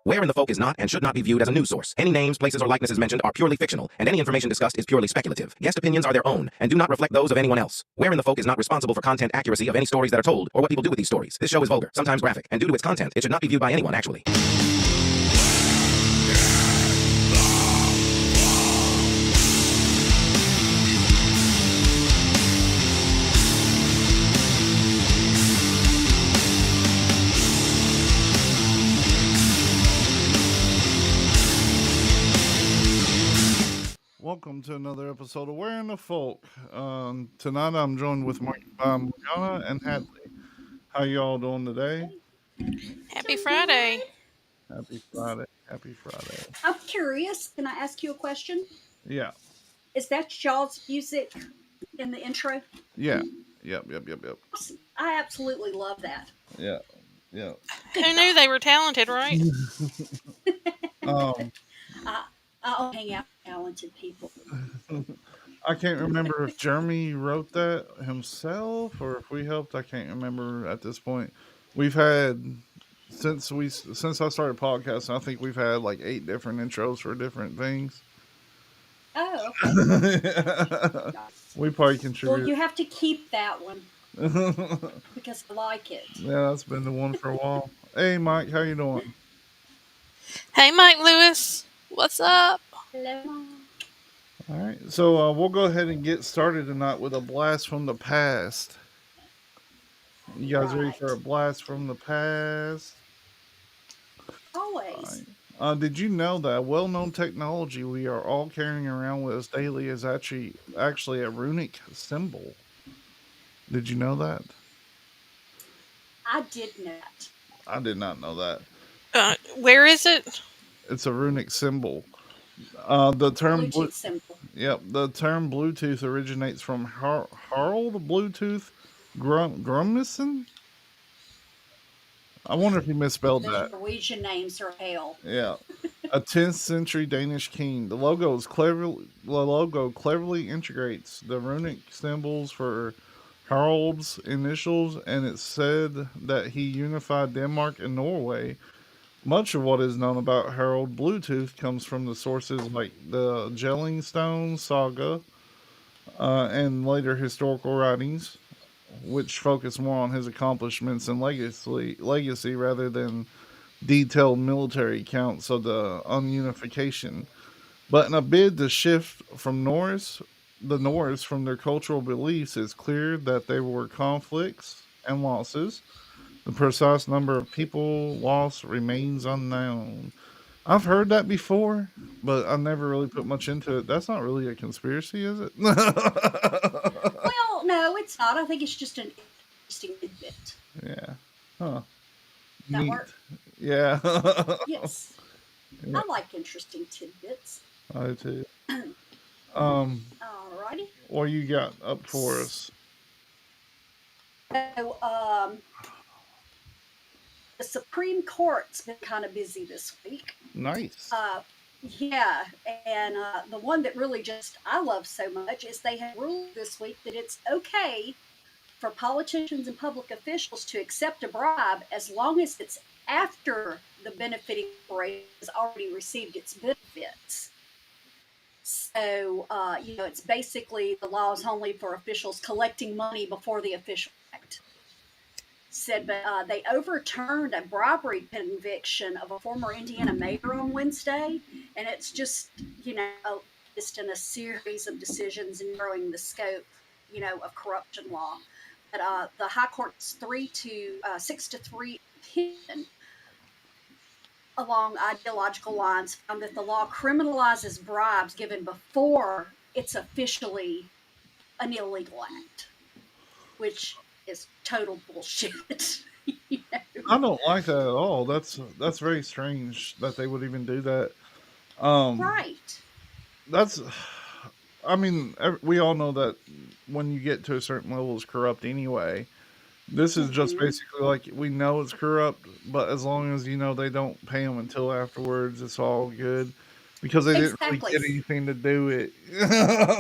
Where in the Folk is not and should not be viewed as a news source. Any names, places, or likenesses mentioned are purely fictional, and any information discussed is purely speculative. Guest opinions are their own and do not reflect those of anyone else. Where in the Folk is not responsible for content accuracy of any stories that are told or what people do with these stories. This show is vulgar, sometimes graphic, and due to its content, it should not be viewed by anyone, actually. Welcome to another episode of Where in the Folk. Tonight I'm joined with Morgana and Hadley. How y'all doing today? Happy Friday. Happy Friday. Happy Friday. I'm curious. Can I ask you a question? Yeah. Is that y'all's music in the intro? Yeah. Yep. Awesome. I absolutely love that. Yeah. Who knew they were talented, right? I'll hang out with talented people. I can't remember if Jeremy wrote that himself or if we helped. I can't remember at this point. We've had since I started podcasting, I think we've had like 8 different intros for different things. Oh, okay. We probably contribute. Well, you have to keep that one because I like it. Yeah, that's been the one for a while. Hey, Mike, how you doing? Hey, Mike Lewis. What's up? Hello, Mom. All right, so we'll go ahead and get started tonight with a blast from the past. You guys ready for a blast from the past? Always. Right. Did you know that a well-known technology we are all carrying around with us daily is actually a runic symbol? Did you know that? I did not. I did not know that. Where is it? It's a runic symbol. The term Bluetooth symbol. Yep, the term Bluetooth originates from Harold Bluetooth Grumnison. I wonder if he misspelled that. Norwegian names are hell. Yeah, a 10th century Danish king. The logo cleverly integrates the runic symbols for Harald's initials, and it's said that he unified Denmark and Norway. Much of what is known about Harold Bluetooth comes from the sources like the Jellingstone saga and later historical writings, which focus more on his accomplishments and legacy rather than detailed military accounts of the ununification. But in a bid to shift from the Norse from their cultural beliefs, it's clear that there were conflicts and losses. The precise number of people lost remains unknown. I've heard that before, but I never really put much into it. That's not really a conspiracy, is it? Well, no, it's not. I think it's just an interesting tidbit. Yeah. Huh. That work? Yeah. Yes. Yeah. I like interesting tidbits. I do too. Alrighty. What you got up for us? So, the Supreme Court's been kind of busy this week. Nice. Yeah, and the one that really I love so much is they have ruled this week that it's okay for politicians and public officials to accept a bribe as long as it's after the benefiting corporation has already received its benefits. So, it's basically the law is only for officials collecting money before the official act. Said, but they overturned a bribery conviction of a former Indiana mayor on Wednesday, and it's just in a series of decisions narrowing the scope, of corruption law. But the High Court's 6-3 opinion along ideological lines found that the law criminalizes bribes given before it's officially an illegal act, which is total bullshit. I don't like that at all. That's very strange that they would even do that. Right. We all know that when you get to a certain level, it's corrupt anyway. This is just basically like we know it's corrupt, but as long as they don't pay them until afterwards, it's all good. because they didn't really Exactly. get anything to do it.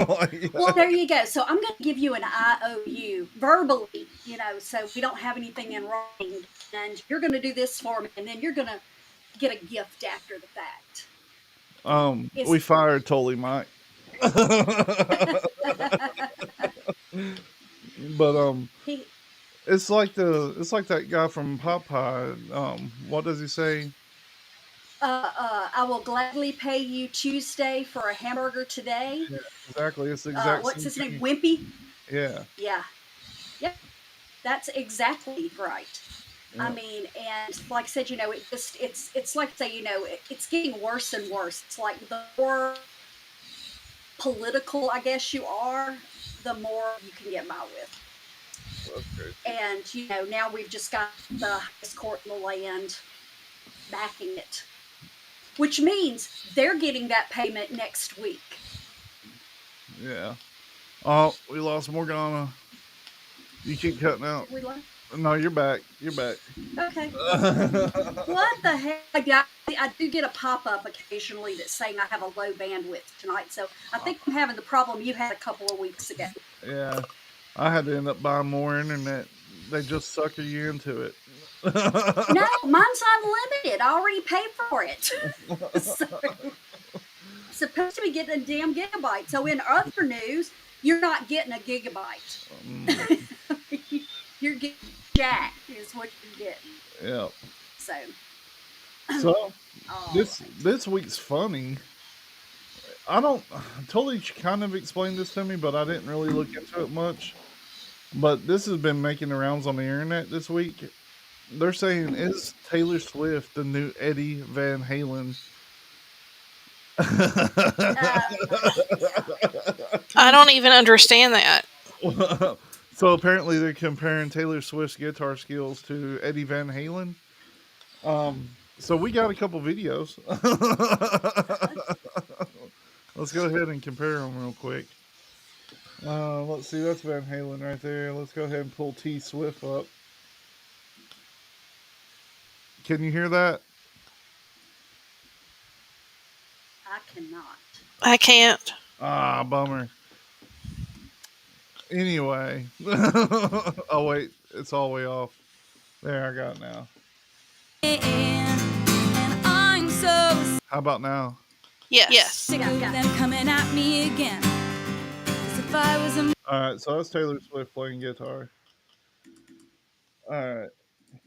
Like, Well, there you go. So I'm going to give you an IOU verbally, so we don't have anything in writing. And you're going to do this for me, and then you're going to get a gift after the fact. we Is fired Tully Mike. But he? it's like that guy from Popeye. What does he say? I will gladly pay you Tuesday for a hamburger today. Yeah, exactly. It's the exact What's same his name? thing. Wimpy. Yeah, Yeah, yeah, that's exactly right. I yeah, mean, and like I said, it's like say, it's getting worse and worse. It's like the more political, I guess you are, the more you can get by with. that's crazy. And now we've just got the highest court in the land backing it, which means they're getting that payment next week. Yeah. Oh, we lost Morgana. You keep cutting out. Did we learn? No, you're back. You're back. Okay. What the heck? I do get a pop up occasionally that's saying I have a low bandwidth tonight. So I think I'm having the problem you had a couple of weeks ago. Yeah. I had to end up buying more internet. They just sucker you into it. No, mine's unlimited. I already paid for it. So, supposed to be getting a damn gigabyte. So in other news, you're not getting a gigabyte. You're getting jack is what you're getting. Yeah. So, So all this week's funny. I don't totally kind of explained this to me, but I didn't really look into it much. But this has been making the rounds on the internet this week. They're saying, is Taylor Swift the new Eddie Van Halen? Yeah. I don't even understand that. So apparently they're comparing Taylor Swift's guitar skills to Eddie Van Halen. So we got a couple videos. Let's go ahead and compare them real quick. Let's see, that's Van Halen right there. Let's go ahead and pull T Swift up. Can you hear that? I cannot. I can't. Ah, bummer. Anyway. Oh, wait. It's all the way off. There, I got it now. And I'm so How about now? Yes. Sick of them coming at me again. 'Cause if I was a Alright, so that's Taylor Swift playing guitar. Alright.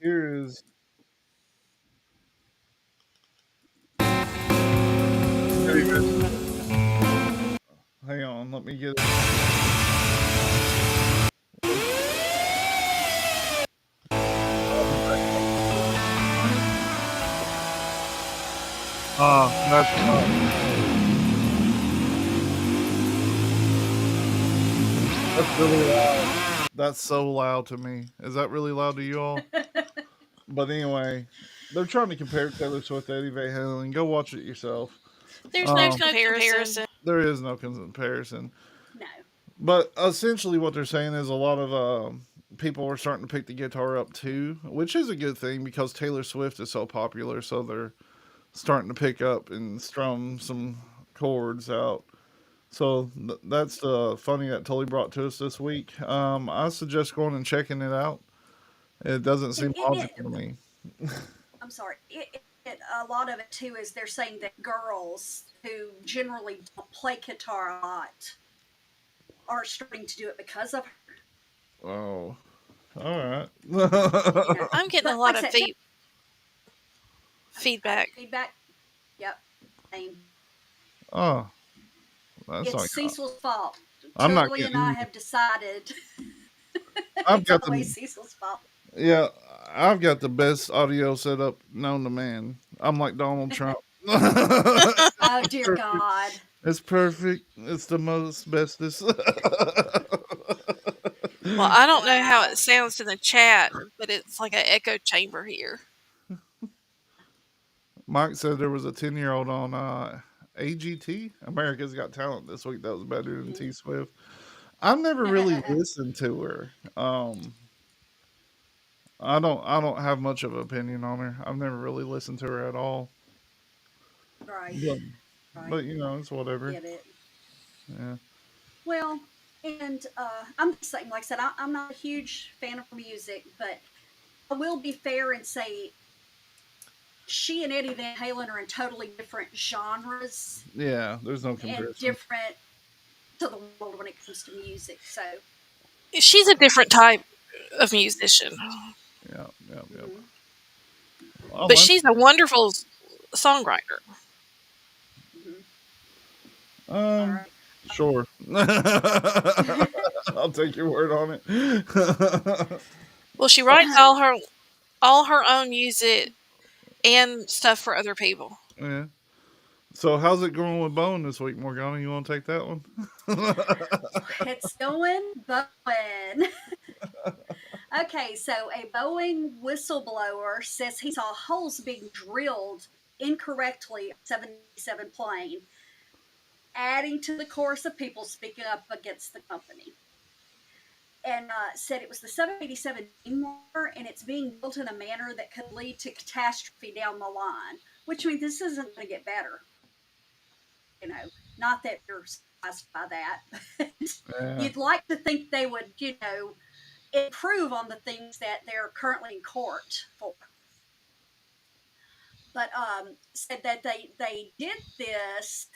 Here is. There you go. Hang on, let me get it. Ah, that's really loud. That's so loud to me. Is that really loud to you all? But anyway, they're trying to compare Taylor Swift to Eddie Van Halen. Go watch it yourself. There's no comparison. There is no comparison. No. But essentially, what they're saying is a lot of people are starting to pick the guitar up too, which is a good thing because Taylor Swift is so popular. So they're starting to pick up and strum some chords out. So that's funny that Tully brought to us this week. I suggest going and checking it out. It doesn't seem logical to me. I'm sorry. A lot of it too is they're saying that girls who generally don't play guitar a lot are starting to do it because of her. Oh, all right. I'm getting But a lot like I of said, feedback. feedback. Yep. Same. Oh, that's It's not. Cecil's fault. I'm not Turley and getting. I have decided I've it's got always the. Cecil's fault. Yeah, I've got the best audio setup known to man. I'm like Donald Trump. Oh dear God. It's perfect. It's the most bestest. Well, I don't know how it sounds in the chat, but it's like an echo chamber here. Mike said there was a 10-year-old on AGT, America's Got Talent, this week that was better than T Swift. I've never really listened to her. I don't have much of an opinion on her. I've never really listened to her at all. Right. But but Right. it's whatever. Get it. Yeah. Well, and I'm just saying, like I said, I'm not a huge fan of music, but I will be fair and say she and Eddie Van Halen are in totally different genres Yeah, there's no and comparison. different to the world when it comes to music. So, She's a different type of musician, Yeah, yeah, yeah. mhm, Oh, but she's a wonderful songwriter. mhm. All um, right. sure. I'll take your word on it. Well, she writes all her own music and stuff for other people. Yeah. So how's it going with Bone this week, Morgana? You want to take that one? It's going Bowen. Okay, so a Boeing whistleblower says he saw holes being drilled incorrectly on 77 plane, adding to the chorus of people speaking up against the company. And said it was the 787 Dreamliner, and it's being built in a manner that could lead to catastrophe down the line. Which means this isn't going to get better. Not that you're surprised by that, but Yeah. you'd like to think they would, improve on the things that they're currently in court for. But said that they did this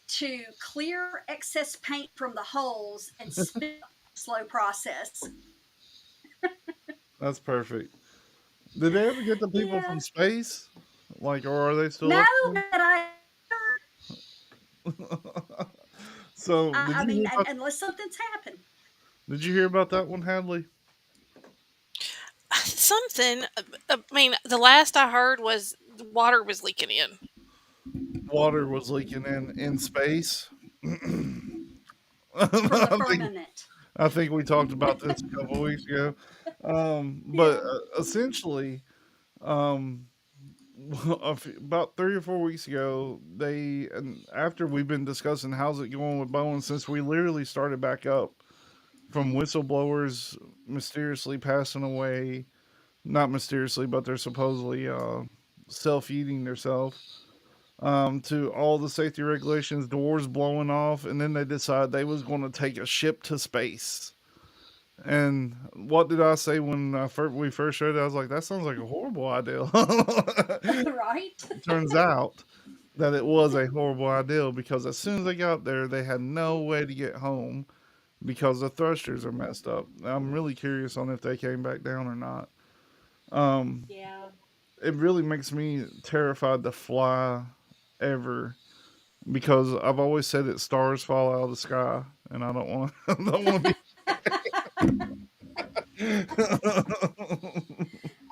to clear excess paint from the holes and speed up the slow process. That's perfect. Did they ever get the people Yeah. from space? Like, or are they still No, up there? but So, I mean, unless something's happened. did you hear about that one, Hadley? Something. I mean, the last I heard was the water was leaking in. Water was leaking in space. From I the think firmament. I think we talked about this a couple weeks ago. But Yeah. essentially, um, about 3 or 4 weeks ago, and after we've been discussing how's it going with Bowen since we literally started back up from whistleblowers mysteriously passing away, not mysteriously, but they're supposedly self-eating themselves. To all the safety regulations, doors blowing off, and then they decided they was going to take a ship to space. And what did I say when we first showed it? I was like, that sounds like a horrible idea. Right? Turns out that it was a horrible idea because as soon as they got there, they had no way to get home because the thrusters are messed up. I'm really curious on if they came back down or not. Um, Yeah. it really makes me terrified to fly ever because I've always said that stars fall out of the sky, and I don't want to. I don't want to be.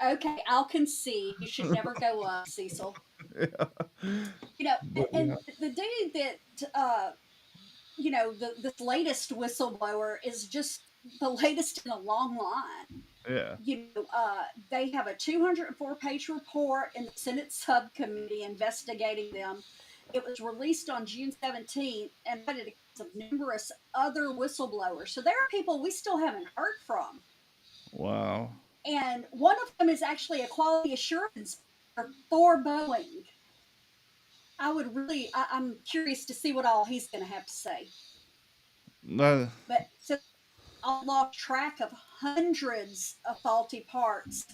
Okay, I'll concede. You should never go up, Cecil. Yeah, but And yeah, the dude that this latest whistleblower is just the latest in a long line. yeah. They have a 204-page report in the Senate subcommittee investigating them. It was released on June 17th and cited of numerous other whistleblowers. So there are people we still haven't heard from. Wow. And one of them is actually a quality assurance for Boeing. I'm curious to see what all he's going to have to say. No, But so I lost track of hundreds of faulty parts.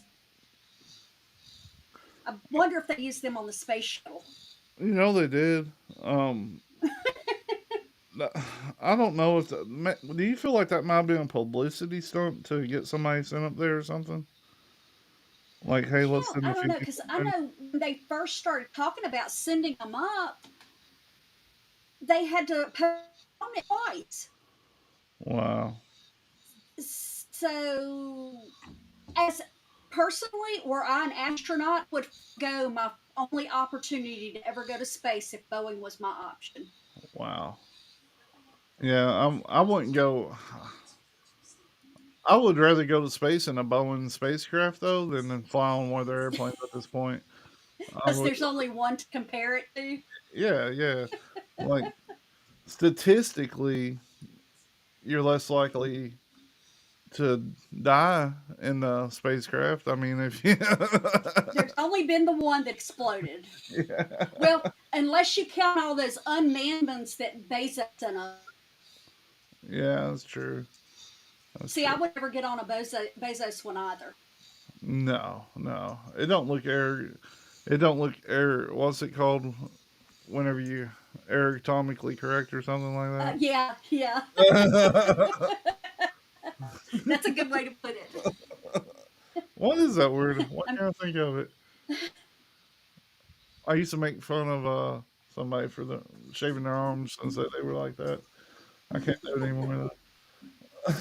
I wonder if they used them on the space shuttle. they did. I don't know if do you feel like that might be a publicity stunt to get somebody sent up there or something? Like, hey, let's send I a don't few know, people because I there. know when they first started talking about sending them up, they had to postpone it twice. Wow. So, as personally, were I an astronaut, would go my only opportunity to ever go to space if Boeing was my option. Wow. Yeah, I wouldn't go. I would rather go to space in a Boeing spacecraft though than fly on one of their airplanes at this point. I Because would. there's only one to compare it to. Yeah, yeah. Like statistically, you're less likely to die in the spacecraft. I mean, if you. There's only been the one that exploded. Yeah. Well, Unless you count all those unmanned ones that Bezos sent up. Yeah, that's true. That's See, I true. would never get on a Bezos one either. No, no, it don't look air. It don't look air. What's it called? Whenever you aerotomically correct or something like Yeah, yeah. that. That's a good way to put it. What is that word? Why I'm, can't I think of it? I used to make fun of somebody for the shaving their arms and said they were like that. I can't do it anymore. Though.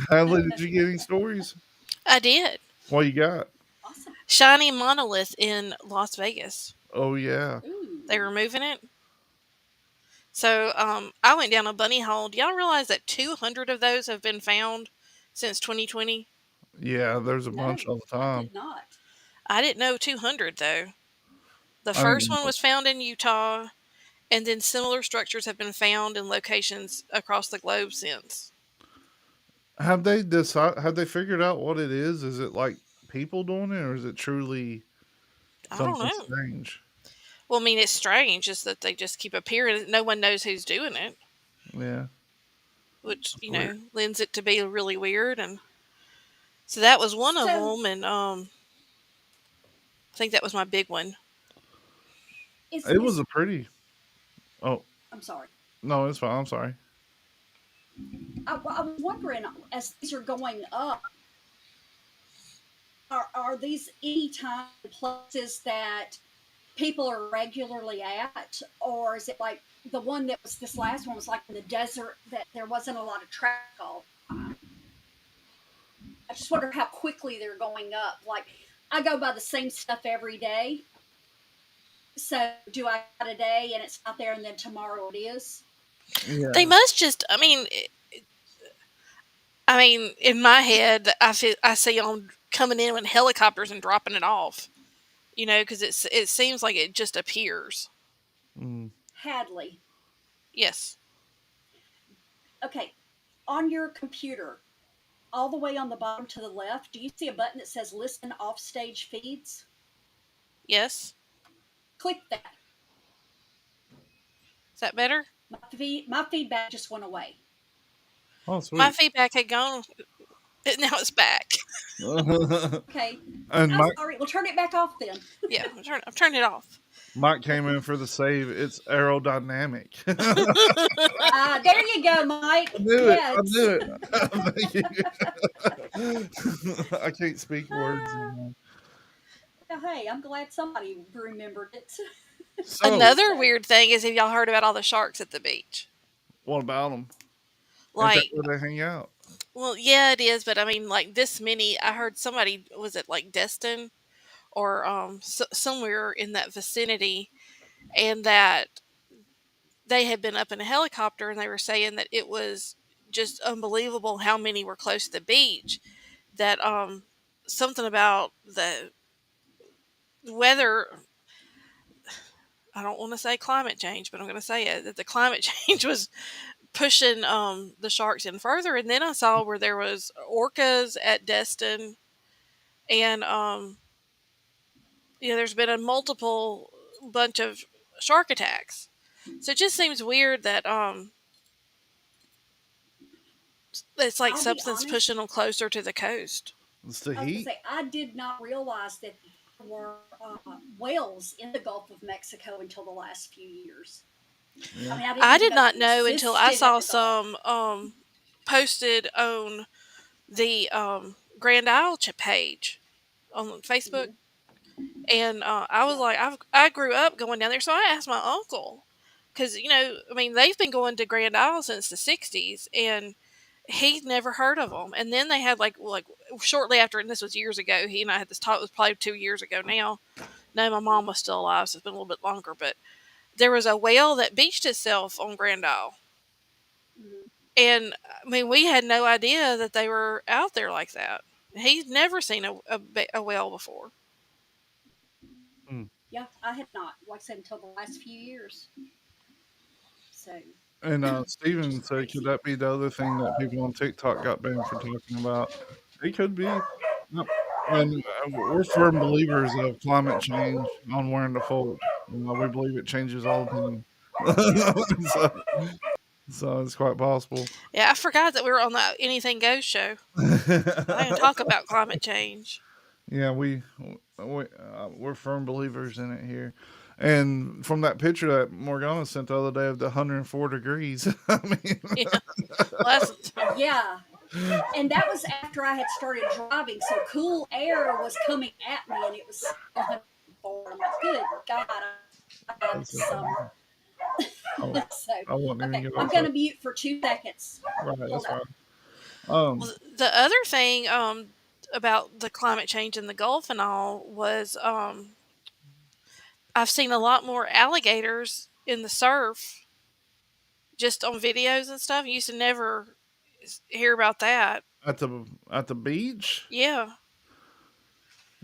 Hadley, did you get any stories? I did. What you got? awesome. Shiny monolith in Las Vegas. Oh yeah, They Ooh. were moving it. So I went down a bunny hole. Do y'all realize that 200 of those have been found since 2020? yeah. There's a bunch No, all the I time. did not. I didn't know 200 though. The I first didn't one know. was found in Utah, and then similar structures have been found in locations across the globe since. Have they decide? Have they figured out what it is? Is it like people doing it, or is it truly I don't something know. strange? Well, I mean, it's strange just that they just keep appearing. No one knows who's doing it, Yeah, which that's weird. lends it to be really weird. And so that was one of So, them, and I think that was my big one. It was is a pretty. Oh I'm sorry. no, it's fine. I'm sorry. I was wondering, as these are going up, are these any time places that people are regularly at, or is it like the one that was this last one was like in the desert that there wasn't a lot of traffic all the time? I just wonder how quickly they're going up. Like, I go by the same stuff every day. So, do I got a day and it's not there, and then tomorrow it is? They Yeah. must just. I mean, in my head, I see them coming in with helicopters and dropping it off. Because it seems like it just appears. Mm. Hadley. Yes, Okay, on your computer, all the way on the bottom to the left, do you see a button that says listen offstage feeds? yes. Click that. Is that better? My feedback just went away. Oh My sweet. feedback had gone. Now it's back. Okay, And I'm Mike, sorry. We'll turn it back off then. Yeah, I'm turning it off. Mike came in for the save. It's aerodynamic. There you go, Mike. I knew it. I Yes. knew it. Thank you. I can't speak words Ah, anymore. hey, I'm glad somebody remembered it. So, Another So, weird thing is, have y'all heard about all the sharks at the beach? what about them? Ain't that Like, where they hang out? well, yeah, it is, but I mean, like this many. I heard somebody, was it like Destin or somewhere in that vicinity, and that they had been up in a helicopter, and they were saying that it was just unbelievable how many were close to the beach. That something about the weather. I don't want to say climate change, but I'm going to say it, that the climate change was pushing the sharks in further. And then I saw where there was orcas at Destin, and there's been a multiple bunch of shark attacks. So it just seems weird that it's like I'll be something's honest. pushing them closer to the coast. It's the I was gonna heat. say I did not realize that there were whales in the Gulf of Mexico until the last few years. I Yeah. mean, I didn't I even did know not they know until I existed saw in the Gulf. some posted on the Grand Isle page on Facebook. Hmm. And I was Yeah. like, I grew up going down there, so I asked my uncle because I mean, they've been going to Grand Isle since the '60s, and he'd never heard of them. And then they had like shortly after, and this was years ago. He and I had this talk. It was probably 2 years ago now. No, my mom was still alive, so it's been a little bit longer. But there was a whale that beached itself on Grand Isle, Hmm. and I mean, we had no idea that they were out there like that. He's never seen a whale before. Mm. Yeah, I had not, like I said, until the last few years. So, And Steven just said, could crazy. that be the other thing that people on TikTok got banned for talking about? It could be. Yep. And we're firm believers of climate change on where to fold. We believe it changes all the time. So it's quite possible. Yeah, I forgot that we were on that Anything Goes show. I can talk about climate change. Yeah, we're firm believers in it here. And from that picture that Morgana sent the other day of the 104 degrees, I mean, Yeah, well, that's Yeah. And that was after I had started driving, so cool air was coming at me, and it was 104. I'm like, good God, I love that's so funny. summer. I, So, I won't even okay, get I'm off going that. to mute for 2 seconds. Right, that's Hold up. fine. Um, well, the other thing about the climate change in the Gulf and all was I've seen a lot more alligators in the surf just on videos and stuff. You used to never hear about that. at the beach, Yeah,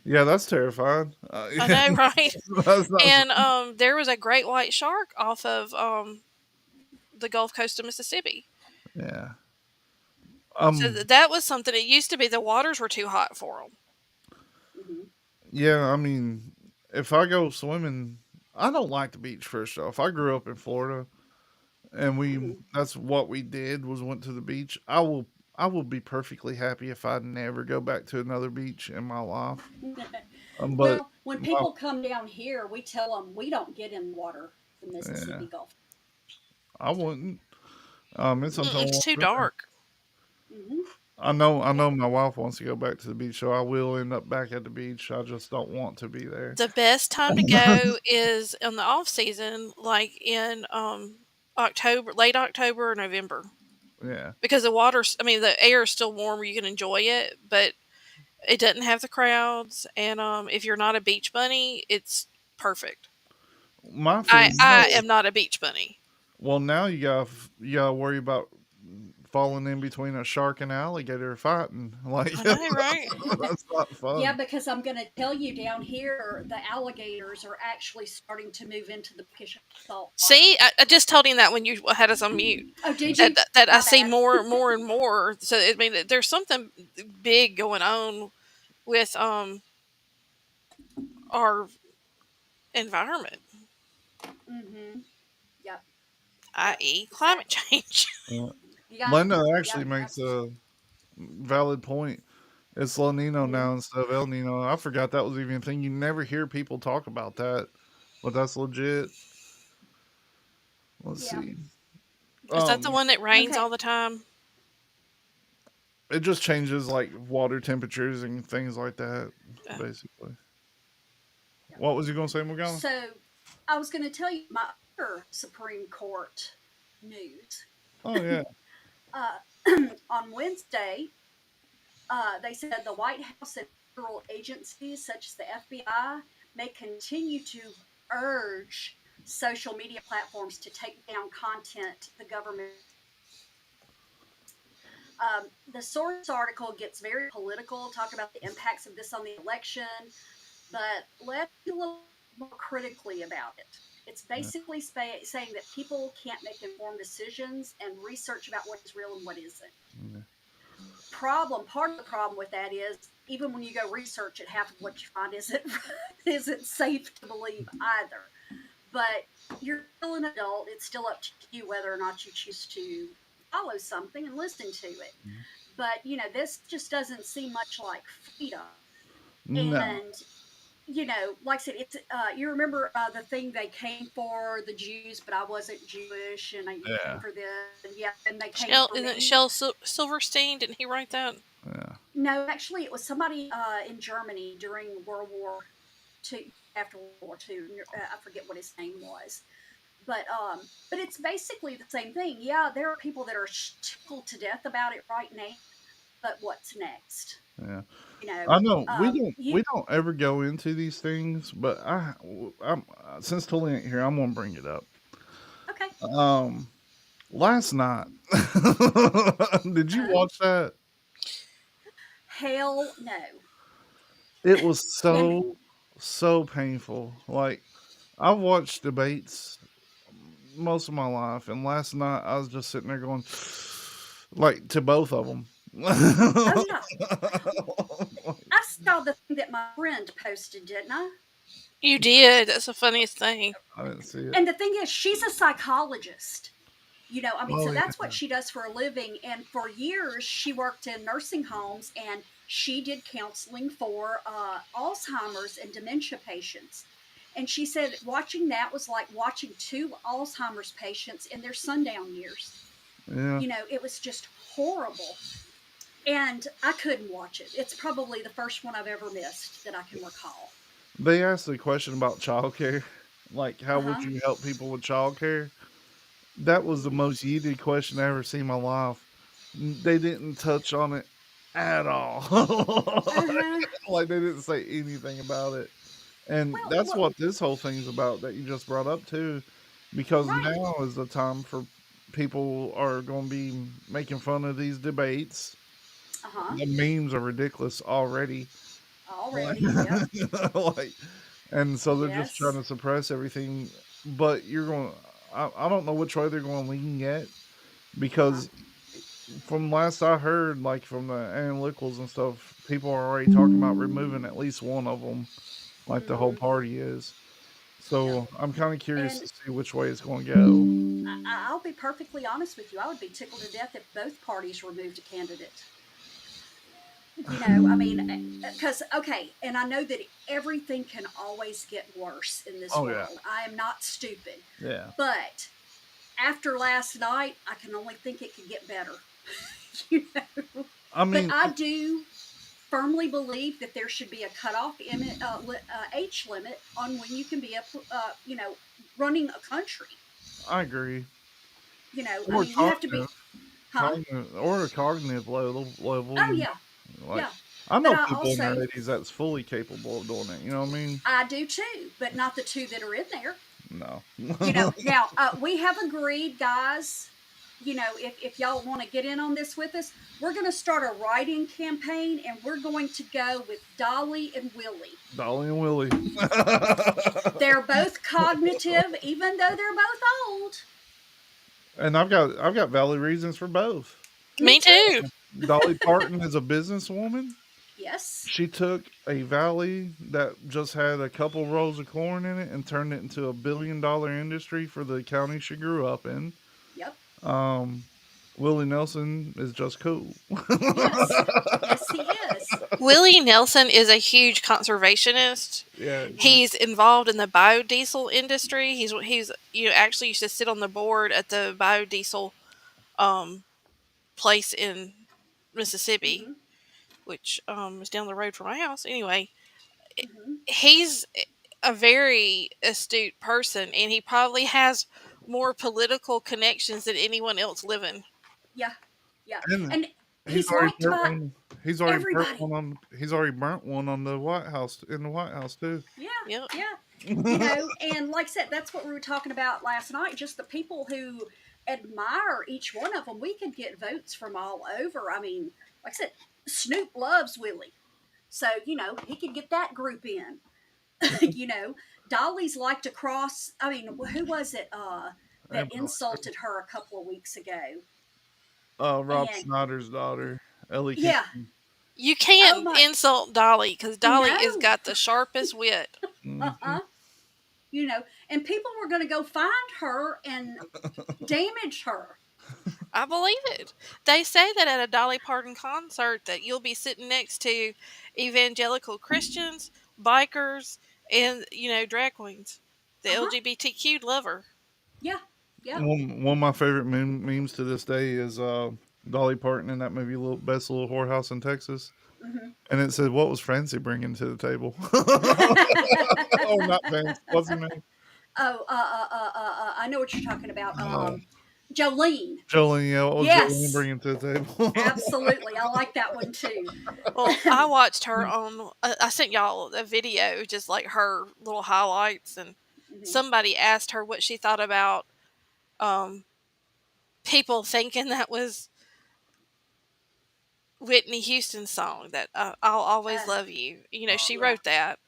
yeah, that's terrifying. I Yeah, know, right? that's not. And there was a great white shark off of the Gulf Coast of Mississippi. Yeah. So Um. that was something. It used to be the waters were too hot for them. Hmm. Yeah. I mean, if I go swimming, I don't like the beach. First off, I grew up in Florida, and Hmm. that's what we did was went to the beach. I will be perfectly happy if I never go back to another beach in my life. But Well, when my, people come down here, we tell them we don't get in water, the yeah, Mississippi Gulf. I wouldn't. It's It's until too dark. Hmm. I Yeah. know my wife wants to go back to the beach, so I will end up back at the beach. I just don't want to be there. The best time to go is in the off season, like in October, late October or November, Yeah. because the water's. I mean, the air is still warm. You can enjoy it, but it doesn't have the crowds. And if you're not a beach bunny, it's perfect. My I fear now I is, am not a beach bunny. well, now you gotta worry about falling in between a shark and an alligator fighting. Like I know, right? that's not Yeah, fun. because I'm going to tell you down here, the alligators are actually starting to move into the brackish salt water. See, I just told him that when you had us on mute. Oh, did That, you? that I My see bad. more and more. So I mean, there's something big going on with our environment, Mm-hmm. Yep. Yep. i.e., So, climate change. Yeah. yeah. Linda actually Yep. makes a valid point. It's La Nino Mm-hmm. now instead of El Nino. I forgot that was even a thing. You never hear people talk about that, but that's legit. Let's Yeah. see. Is that the one that rains Okay. all the time? It just changes like water temperatures and things like that, Uh, basically. Yep. What was you gonna say, Morgana? So, I was going to tell you my other Supreme Court news. Oh yeah, Uh, on Wednesday, they said the White House and federal agencies such as the FBI may continue to urge social media platforms to take down content the government. The source article gets very political, talk about the impacts of this on the election, but let's be a little more critically about it. It's yeah, basically saying that people can't make informed decisions and research about what is real and what isn't. yeah. Part of the problem with that is even when you go research it, half of what you find isn't isn't safe to believe either. But you're still an adult. It's still up to you whether or not you choose to follow something and listen to it. But this just doesn't seem much like freedom. No, And like I said, it's you remember the thing they came for the Jews, but I wasn't Jewish, and you came yeah, for this, and yeah, and they came Shell for isn't it me. Shell Silverstein? Didn't he write that? yeah. No, actually, it was somebody in Germany during World War II, after World War II. I forget what his name was, but it's basically the same thing. Yeah, there are people that are tickled to death about it right now, but what's next? Yeah. You know, I know you we don't ever go into these things, but I'm since Tully ain't here, I'm gonna bring it up. okay? Um, last night, did you Uh, watch that? hell no. It was And so painful. Like I've watched debates most of my life, and last night I was just sitting there going, like to both of them. oh yeah, I saw the thing that my friend posted, didn't I? You did. That's the funniest thing. I didn't see it. And the thing is, she's a psychologist. I mean, Oh so yeah. that's what she does for a living. And for years, she worked in nursing homes and she did counseling for Alzheimer's and dementia patients. And she said watching that was like watching two Alzheimer's patients in their sundown years. Yeah. It was just horrible. And I couldn't watch it. It's probably the first one I've ever missed that I can recall. They asked a question about childcare, like how Uh would huh. you help people with childcare? That was the most yeeted question I ever seen in my life. They didn't touch on it at all. Uh huh. Like they didn't say anything about it. And that's Well, what this whole thing's about that you just brought up too, because right. now is the time for people are going to be making fun of these debates. Uh huh. The memes are ridiculous already. Like, Already. Yep. like, and so they're just trying Yes. to suppress everything. But you're going. I don't know which way they're going to lean yet, Uh huh. because from last I heard, like from the analyticals and stuff, people are already talking about removing at least one of them, like the whole Mm-hmm. party is. Yep. So I'm kind of curious And to see which way it's going to go. I'll be perfectly honest with you. I would be tickled to death if both parties removed a candidate. I mean, because, okay, and I know that everything can always get worse in this Oh yeah, world. I am not stupid. yeah. But after last night, I can only think it could get better. you know? I But mean, I do firmly believe that there should be a cutoff age limit on when you can be running a country. I agree. I Or mean, you have to be, huh? or a cognitive level. Oh yeah, Like yeah. I But know I people in their also 80s that's fully capable of doing it. You know what I mean? I do too, but not the two that are in there. No. Now we have agreed, guys. If y'all want to get in on this with us, we're going to start a writing campaign, and we're going to go with Dolly and Willie. Dolly and Willie. They're both cognitive, even though they're both old. And I've got valid reasons for both. Me Me too. too. Dolly Parton is a businesswoman. Yes. She took a valley that just had a couple rows of corn in it and turned it into $1 billion industry for the county she grew up in. Yep. Um, Willie Nelson is just cool. Yes. Yes, he is. Willie Nelson is a huge conservationist. Yeah, He's involved in the biodiesel industry. He's actually used to sit on the board at the biodiesel um, place in Mississippi, Mm-hmm. which is down the road from my house. Anyway, Mm-hmm. he's a very astute person, and he probably has more political connections than anyone else living. Yeah. Yeah. and And he's he's already liked burnt by one. He's already burnt everybody. one on. He's already burnt one on the White House in the White House too. Yeah. Yep. Yeah. And like I said, that's what we were talking about last night. Just the people who admire each one of them. We could get votes from all over. I mean, like I said, Snoop loves Willie. So, he could get that group in. you know, Dolly's liked across. I mean, who was it that And insulted her a couple of weeks ago? Rob And Schneider's daughter, Ellie yeah, King. You oh can't my, insult Dolly because Dolly has no, got the sharpest wit. Hmm. uh-uh. And people were going to go find her and damage her. I believe it. They say that at a Dolly Parton concert that you'll be sitting next to evangelical Christians, bikers, and drag queens. The Uh huh. LGBTQ lover. Yeah. Yep. One of my favorite memes to this day is Dolly Parton in that movie, Little Best Little Whorehouse in Texas, Hmm. and it said, "What was Francie bringing to the table?" Oh, not Vince. What's her name? Oh, I know what you're talking about. Uh, Jolene. Jolene. Yeah, what was Jolene Yes, bringing to the table? absolutely. I like that one too. Well, I watched her on. I sent y'all a video, just like her little highlights, and Hmm. somebody asked her what she thought about um, people thinking that was Whitney Houston's song that I'll always love you. She Yeah. wrote that.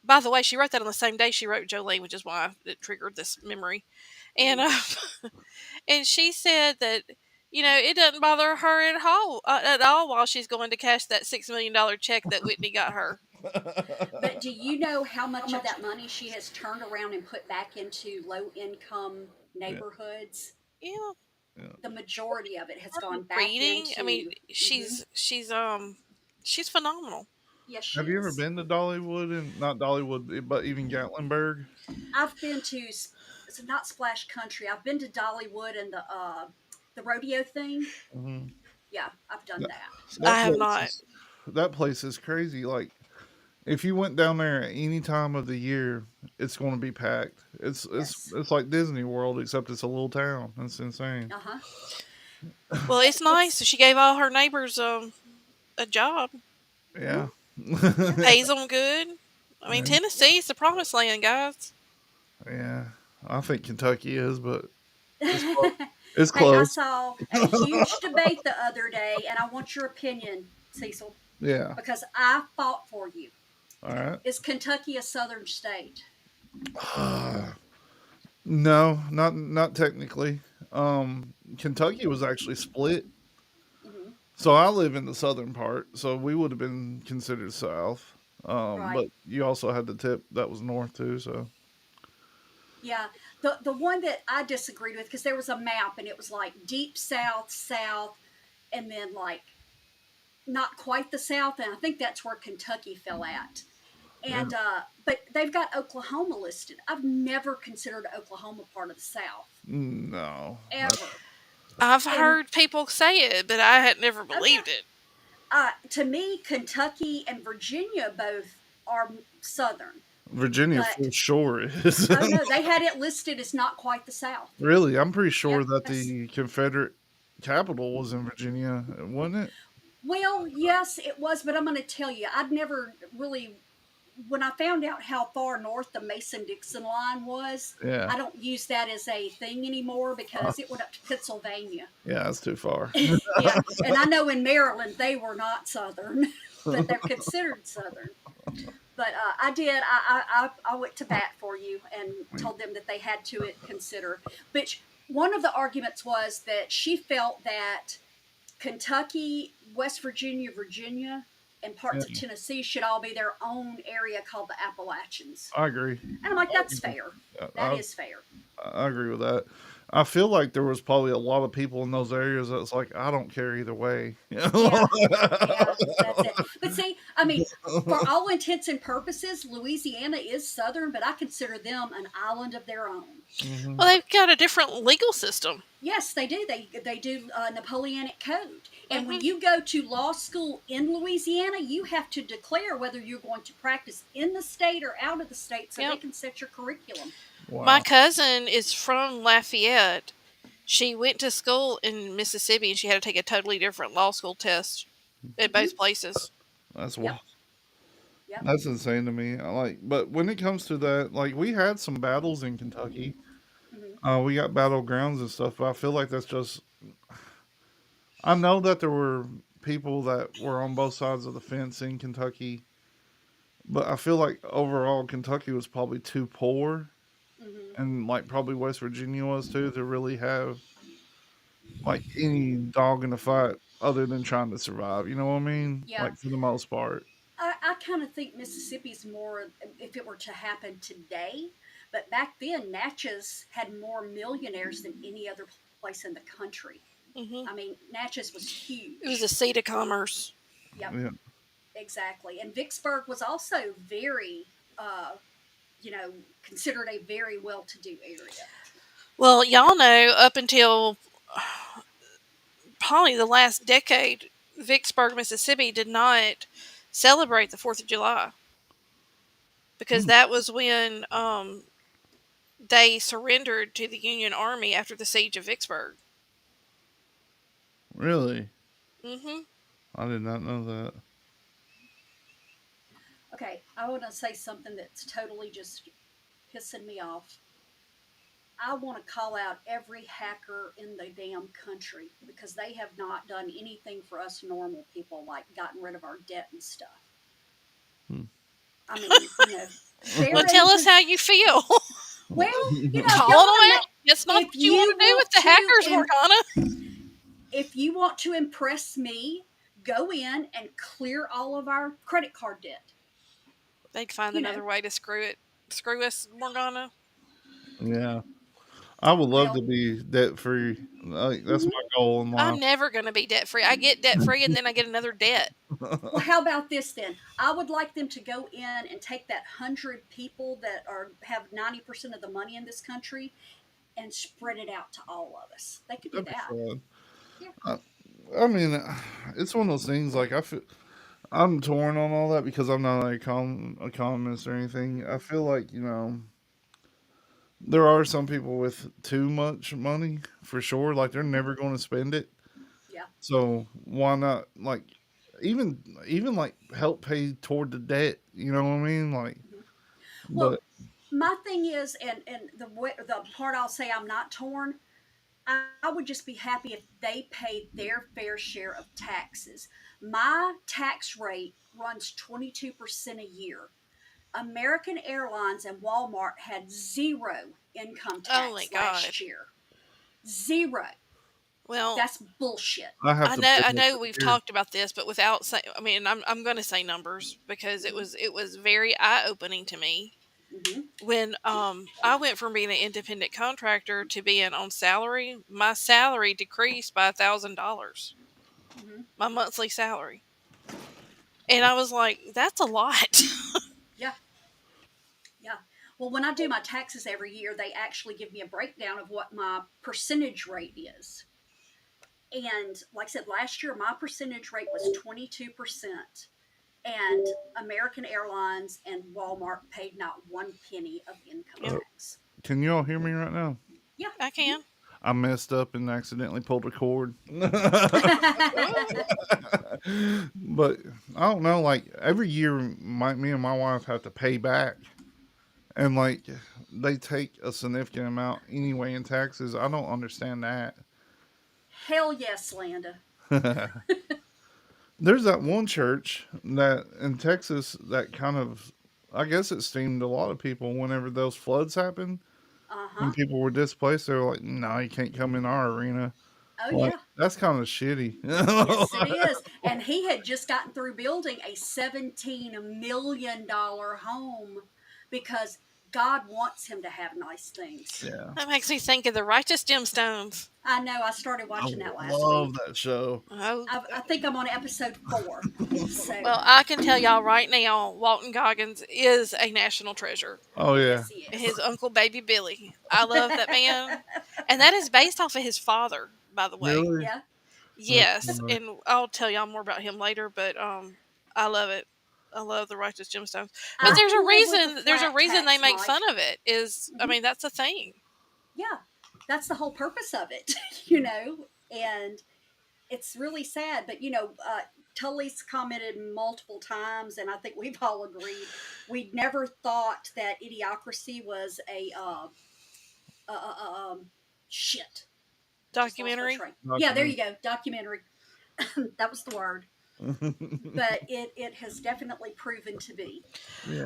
By the way, she wrote that on the same day she wrote Jolene, which is why it triggered this memory. And Hmm. and she said that it doesn't bother her at all while she's going to cash that $6 million check that Whitney got her. But do you know how much of that money she has turned around and put back into low income Yeah, neighborhoods? Yeah. yeah. The majority of it has Her gone back reading. I mean, into. Hmm. she's phenomenal. Yes, she Have you ever is. been to Dollywood and not Dollywood, but even Gatlinburg? I've been to it's not Splash Country. I've been to Dollywood and the rodeo thing. Hmm. Yeah, I've done That, that. that I have place not. is that place is crazy. Like if you went down there at any time of the year, it's going to be packed. Yes. It's like Disney World, except it's a little town. That's insane. Uh huh. Well, it's nice. It's She gave all her neighbors a job. Yeah. yeah. Pays them good. I mean, Yeah. Tennessee's the promised land, guys. Yeah. I think Kentucky is, but it's close. Hey, It's I close. saw a huge debate the other day, and I want your opinion, Cecil, Yeah. because I fought for you. All right. Is Kentucky a southern state? No, not technically. Kentucky was actually split. Hmm. So I live in the southern part, so we would have been considered south. Right. But you also had the tip that was north too. So Yeah. The one that I disagreed with because there was a map and it was like deep south, south, and then like not quite the south, and I think that's where Kentucky fell at. yeah. And but they've got Oklahoma listed. I've never considered Oklahoma part of the South No. ever. I've And heard people say it, but I had never okay, believed it. to me, Kentucky and Virginia both are Southern, Virginia for but sure is. oh no, they had it listed as not quite the South. Really, I'm pretty sure that Yes. the Confederate capital was in Virginia, wasn't it? Well, yes, it was, but I'm going to tell you, I'd never really. When I found out how far north the Mason Dixon line was, Yeah. I don't use that as a thing anymore Uh, because it went up to Pennsylvania. yeah, that's too far. Yeah, and I know in Maryland they were not Southern, but they're considered Southern. But I did. I went to bat for you and told them that they had to consider. But one of the arguments was that she felt that Kentucky, West Virginia, Virginia, and parts of Yeah, Tennessee should all be their own area called the Appalachians. I agree. And I'm like, that's fair. I, That I is fair. I agree with that. I feel like there was probably a lot of people in those areas that's like, I don't care either way. Yeah, yeah, that's it. But see, I mean, for all intents and purposes, Louisiana is Southern, but I consider them an island of their own. Hmm. Well, they've got a different legal system. Yes, they do. They do Napoleonic Code. And when Hmm. you go to law school in Louisiana, you have to declare whether you're going to practice in the state or out of the state so they Yep. can set your curriculum. My Wow. cousin is from Lafayette. She went to school in Mississippi and she had to take a totally different law school test at Hmm. both places. That's Yep, wild. yep. That's insane to me. I like, but when it comes to that, like we had some battles in Kentucky. Hmm. We got battlegrounds and stuff, but I feel like that's just. I know that there were people that were on both sides of the fence in Kentucky, but I feel like overall Kentucky was probably too poor, Hmm. and like probably West Virginia was too, to really have like any dog in the fight other than trying to survive. You know what I mean? Yeah. Like for the most part. I kind of think Mississippi's more, if it were to happen today, but back then, Natchez had more millionaires than any other place in the country. Hmm. I mean, Natchez was It was a huge. seat of commerce. Yep, Yeah. exactly. And Vicksburg was also very, uh, considered a very well to do area. Well, y'all know up until probably the last decade, Vicksburg, Mississippi did not celebrate the 4th of July because Hmm. that was when they surrendered to the Union Army after the siege of Vicksburg. Really? Hmm. I did not know that. Okay, I want to say something that's totally just pissing me off. I want to call out every hacker in the damn country because they have not done anything for us normal people, like gotten rid of our debt and stuff. Hmm. I mean, Well, they're in tell us how you feel. well, if Call y'all them want out. That's not if what you want you to do with want the to, hackers, Morgana. if you want to impress me, go in and clear all of our credit card debt. They'd find You know, another way to screw us, Morgana. Yeah. I would love to well, be debt free. Like, that's mhm. my goal in I'm life. never going to be debt free. I get debt free and then I get another debt. Well, how about this then? I would like them to go in and take that 100 people that are have 90% of the money in this country and spread it out to all of us. They could do That'd be that. fun. Yeah. I, I mean, it's one of those things. Like I'm torn on all that because I'm not an economist or anything. I feel like there are some people with too much money for sure. Like they're never going to spend it. Yeah. So why not like even like help pay toward the debt? You know what I mean? Like, Mhm. but Well, my thing is, and the part I'll say I'm not torn. I would just be happy if they paid their fair share of taxes. My tax rate runs 22% a year. American Airlines and Walmart had zero income Oh my tax God. last year. Zero. Well, That's bullshit. I have to pay I it know every we've year. talked about this, but without saying, I mean, I'm going to say numbers because Hmm. it was very eye opening to me Hmm. when I went from being an independent contractor to being on salary. My salary decreased by $1,000, Hmm. my monthly salary, and I was like, that's a lot. Yeah, yeah. Well, when I do my taxes every year, they actually give me a breakdown of what my percentage rate is. And like I said, last year my percentage rate was 22%. And American Airlines and Walmart paid not one penny of income Yeah, tax. Can you all hear me right now? Yeah. I can. I messed up and accidentally pulled a cord. But I don't know. Like every year, me and my wife have to pay back, and like they take a significant amount anyway in taxes. I don't understand that. Hell yes, Landa. There's that one church that in Texas that kind of, I guess it steamed a lot of people whenever those floods happened Uh and huh. people were displaced. They were like, "No, you can't come in our arena." Oh, Like yeah. that's kind of shitty. Yes, it is. And he had just gotten through building a $17 million home because God wants him to have nice things. Yeah, That makes me think of the Righteous Gemstones. I know. I started I watching that last love week. that show. Oh, I think I'm on episode 4. So, well, I can tell y'all right now, Walton Goggins is a national treasure. Oh yeah, yes, he His is. uncle, Baby Billy. I love that man. And that is based off of his father, by the way. really? Yeah. That's Yes, funny. and I'll tell y'all more about him later, but I love it. I love the Righteous Gemstones. But I can live with the there's a flat reason they tax, make fun Mike. of it is I Hmm. mean, that's a thing. Yeah. That's the whole purpose of it, you know? And it's really sad, but Tully's commented multiple times, and I think we've all agreed we'd never thought that Idiocracy was a shit. Just lost my Documentary. train. Yeah, there you Documentary. go, documentary. That was the word, but it has definitely proven to be.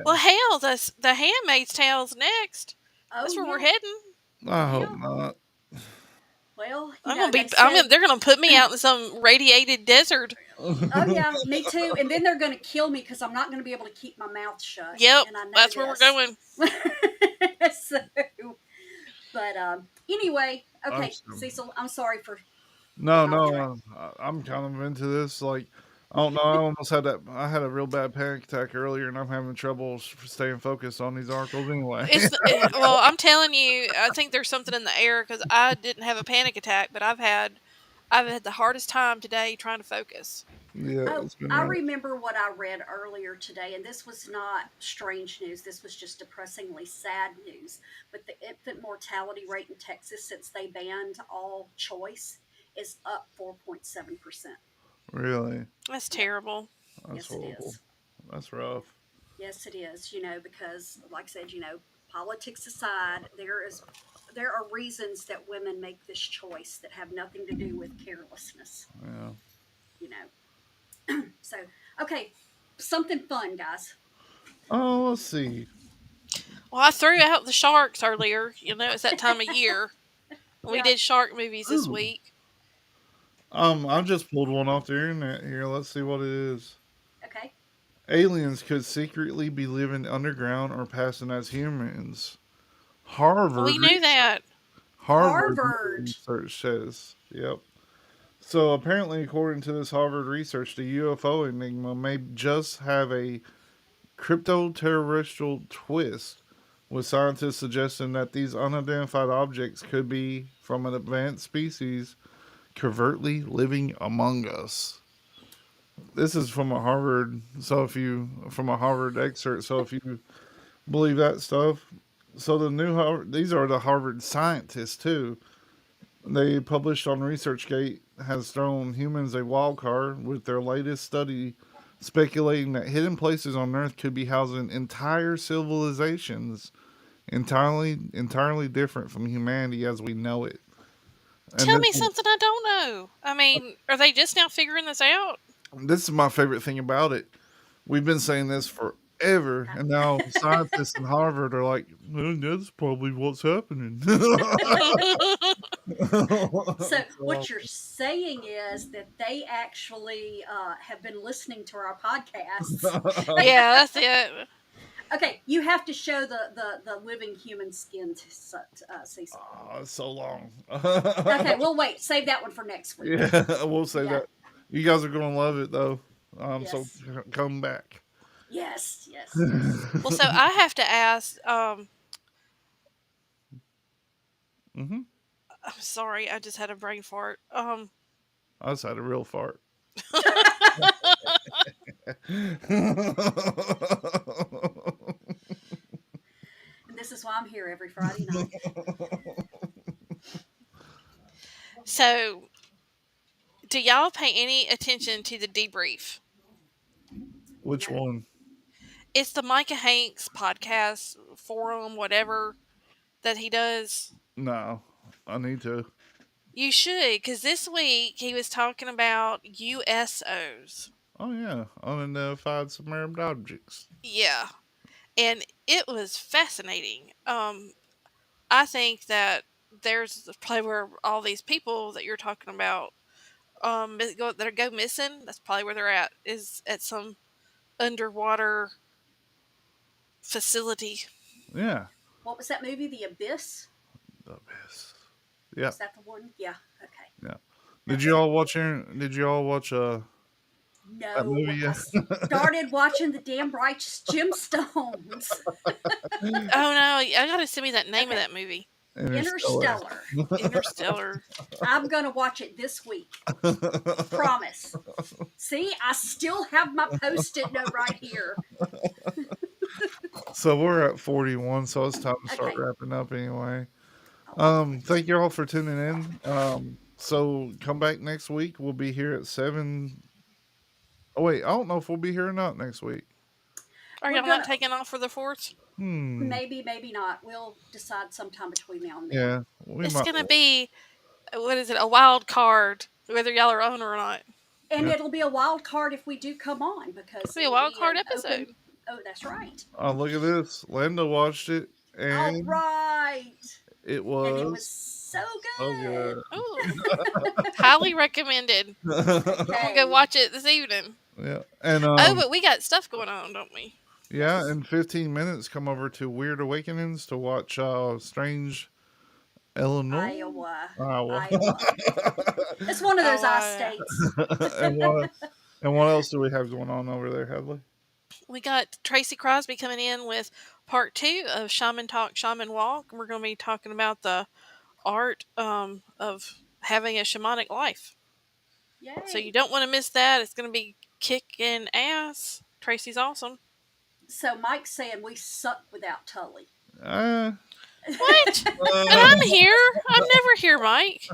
Well, Yeah, hell, the Handmaid's Tale's next. Oh That's where we're yeah, heading. I hope yeah. not. Well, they I'm gonna said, they're gonna put me out in some radiated desert. oh yeah, me too. And then they're going to kill me because I'm not going to be able to keep my mouth shut, Yep, and I know that's where we're this. going. So, but anyway, I'm okay, so- Cecil, I'm sorry for no, getting off no, track. I'm kind of into this. Like, I don't know. I almost had that. I had a real bad panic attack earlier, and I'm having trouble staying focused on these articles anyway. Well, I'm telling you, I think there's something in the air because I didn't have a panic attack, but I've had the hardest time today trying to focus. Yeah, Oh, it's been I rough. remember what I read earlier today, and this was not strange news. This was just depressingly sad news. But the infant mortality rate in Texas since they banned all choice is up 4.7%. Really, That's Yep. terrible. that's Yes, it horrible. is. That's rough. Yes, it is. Because, like I said, politics aside, there are reasons that women make this choice that have nothing to do with carelessness. Yeah. You know. So, okay, something fun, guys. Oh, let's see. Well, I threw out the sharks earlier. It's that time of year. We Yeah. did shark movies this Ooh. week. I just pulled one off the internet here. Let's see what it is. Okay. Aliens could secretly be living underground or passing as humans. We knew that. Harvard Harvard. research says. Yep. So apparently, according to this Harvard research, the UFO enigma may just have a crypto-terrestrial twist, with scientists suggesting that these unidentified objects could be from an advanced species covertly living among us. This is from a Harvard, from a Harvard excerpt. So if you believe that stuff, so the new Harvard, these are the Harvard scientists too. They published on ResearchGate has thrown humans a wild card with their latest study speculating that hidden places on Earth could be housing entire civilizations entirely different from humanity as we know it. And Tell me something I don't know. I mean, are they just now figuring this out? this is my favorite thing about it. We've been saying this forever, and now scientists in Harvard are like, well, that's probably what's happening. So what you're saying is that they actually have been listening to our podcasts. Yeah, that's it. Okay, you have to show the living human skin to Cecil. Oh, it's so long. Okay, we'll wait. Save that one for next week. Yeah, we'll say Yeah. that. You guys are gonna love it though. So Yes. come back. Yes, yes. Well, so I have to ask. Hmm. I'm sorry, I just had a brain fart. I just had a real fart. And this is why I'm here every Friday night. So, do y'all pay any attention to the debrief? Which one? It's the Micah Hanks podcast forum, whatever that he does. No, I need to. You should, because this week he was talking about USOs. Oh yeah, unidentified submerged objects. Yeah, and it was fascinating. I think that there's probably where all these people that you're talking about that go missing. That's probably where they're at. Is at some underwater facility. Yeah. What was that movie? The Abyss? The abyss. Yeah. Is that the one? Yeah. Okay. Yeah. Did you all watch? Did you all watch? That No, movie I yet? started watching the damn Righteous Gemstones. Oh no, I gotta send me that name of Okay. that movie. Interstellar. Interstellar. I'm gonna watch it this week. Promise. See, I still have my post-it note right here. So we're at 41, so it's time to start Okay. wrapping up anyway. Oh, Thank you all for tuning in. So come back next week. We'll be here at 7. Oh wait, I don't know if we'll be here or not next week. Are We're y'all gonna- not taking off for the 4th? maybe, maybe not. We'll decide sometime between now and then. Yeah, we It's might. gonna be, what is it, a wild card, whether y'all are on or not. And it'll be a wild card if we do come on because It'll be a it'll wild be card an episode. open- Oh, that's right. Oh, look at this. Lando watched it, All and right. it And was. it was so Oh good. Ooh. Highly recommended. Okay. I'll go watch it this evening. Yeah, and Oh, but we got stuff going on, don't we? yeah, in 15 minutes, come over to Weird Awakenings to watch Strange Illinois. Iowa. It's one of those Iowa. I states. and what else do we have going on over there, Hadley? We got Tracy Crosby coming in with part 2 of Shaman Talk, Shaman Walk. We're going to be talking about the art of having a shamanic life. Yay. So you don't want to miss that. It's going to be kicking ass. Tracy's awesome. So Mike's saying we suck without Tully. What? But I'm here. I'm never here, Mike.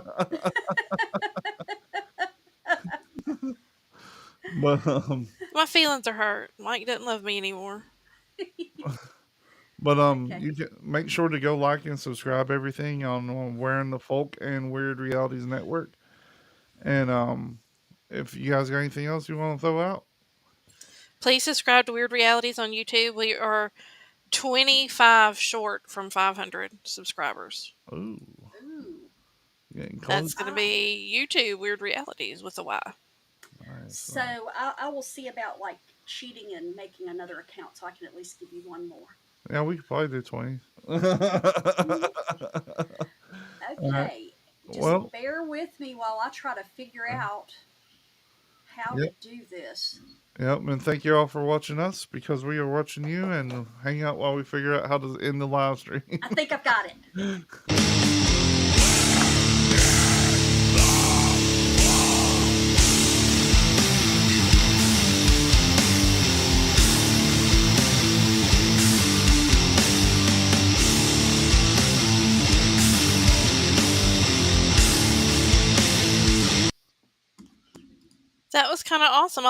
But My feelings are hurt. Mike doesn't love me anymore. Okay. you can make sure to go like and subscribe everything on Wearing the Folk and Weird Realities Network. And if you guys got anything else you want to throw out, Please subscribe to Weird Realities on YouTube. We are 25 short from 500 subscribers. ooh, Ooh. getting close. That's going to be YouTube Weird Realities with a Y. Nice. So I will see about like cheating and making another account so I can at least give you one more. Yeah, we could probably do 20. All right. Okay, just Well, bear with me while I try to figure out how to yep. do this. Yep. And thank you all for watching us because we are watching you and hang out while we figure out how to end the live stream. I think I've got it. That was kind of awesome.